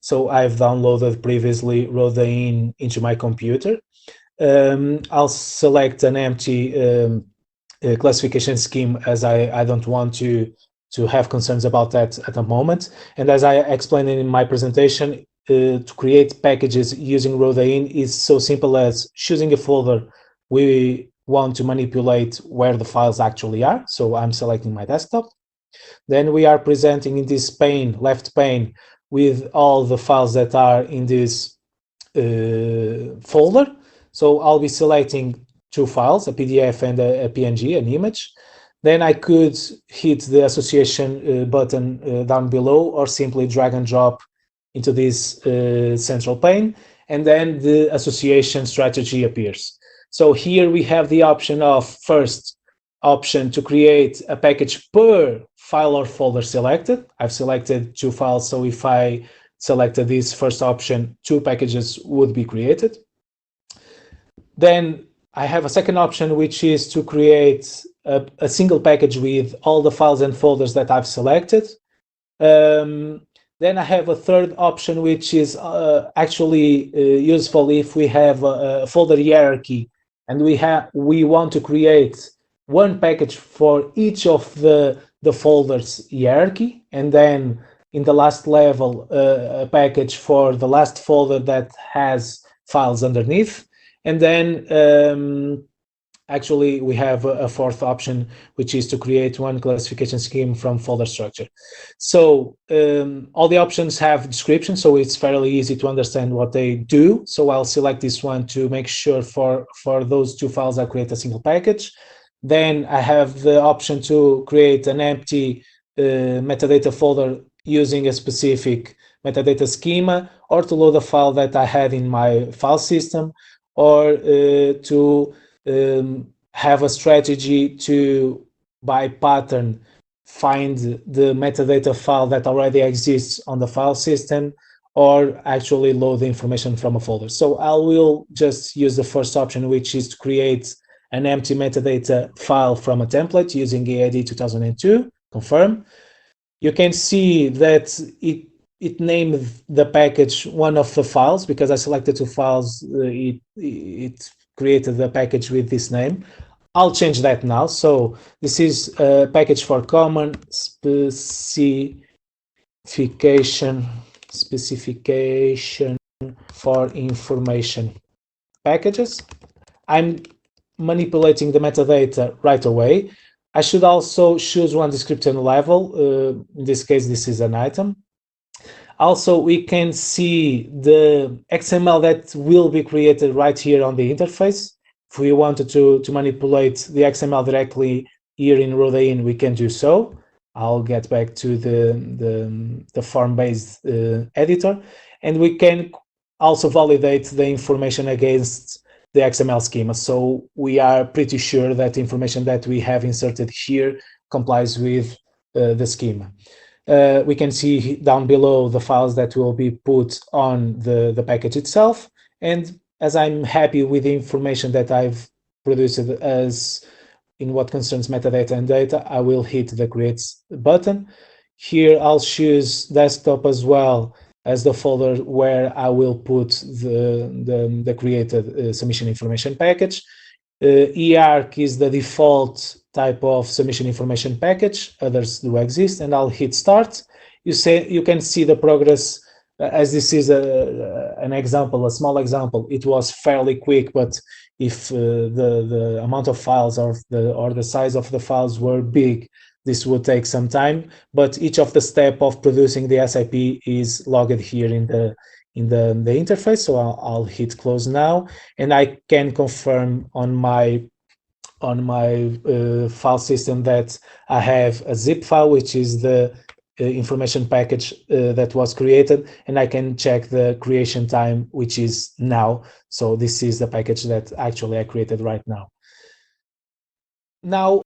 So I've downloaded previously RODA-in into my computer. I'll select an empty classification scheme, as I don't want to have concerns about that at the moment. And as I explained in my presentation, to create packages using RODA-in is so simple as choosing a folder we want to manipulate where the files actually are. So I'm selecting my desktop. Then we are presenting in this pane, left pane, with all the files that are in this folder. So I'll be selecting two files, a PDF and a PNG, an image. Then I could hit the association button down below, or simply drag and drop into this central pane, and then the association strategy appears. So here we have the option of, first option, to create a package per file or folder selected. I've selected two files, so if I selected this first option, two packages would be created. Then I have a second option, which is to create a single package with all the files and folders that I've selected. Then I have a third option, which is actually useful if we have a folder hierarchy and we want to create one package for each of the folders hierarchy, and then in the last level a package for the last folder that has files underneath. And then actually we have a fourth option, which is to create one classification scheme from folder structure. So all the options have descriptions, so it's fairly easy to understand what they do. So I'll select this one to make sure for those two files I create a single package. Then I have the option to create an empty metadata folder using a specific metadata schema, or to load a file that I had in my file system, or to have a strategy to, by pattern, find the metadata file that already exists on the file system, or actually load the information from a folder. So I will just use the first option, which is to create an empty metadata file from a template using EAD 2002, confirm. You can see that it named the package one of the files, because I selected two files, it created the package with this name. I'll change that now. So this is a package for common specification for information packages. I'm manipulating the metadata right away. I should also choose one description level. In this case, this is an item. Also, we can see the XML that will be created right here on the interface. If we wanted to manipulate the XML directly here in RODA-in, we can do so. I'll get back to the form-based editor, and we can also validate the information against the XML schema. So we are pretty sure that the information that we have inserted here complies with the schema. We can see down below the files that will be put on the package itself. And as I'm happy with the information that I've produced as in what concerns metadata and data, I will hit the create button. Here I'll choose desktop as well as the folder where I will put the created submission information package. E-ARK is the default type of submission information package. Others do exist, and I'll hit start. You can see the progress. As this is an example, a small example, it was fairly quick, but if the amount of files or the size of the files were big, this would take some time. But each of the step of producing the SIP is logged here in the interface. So I'll hit close now, and I can confirm on my file system that I have a zip file, which is the information package that was created, and I can check the creation time, which is now. So this is the package that actually I created right now. Now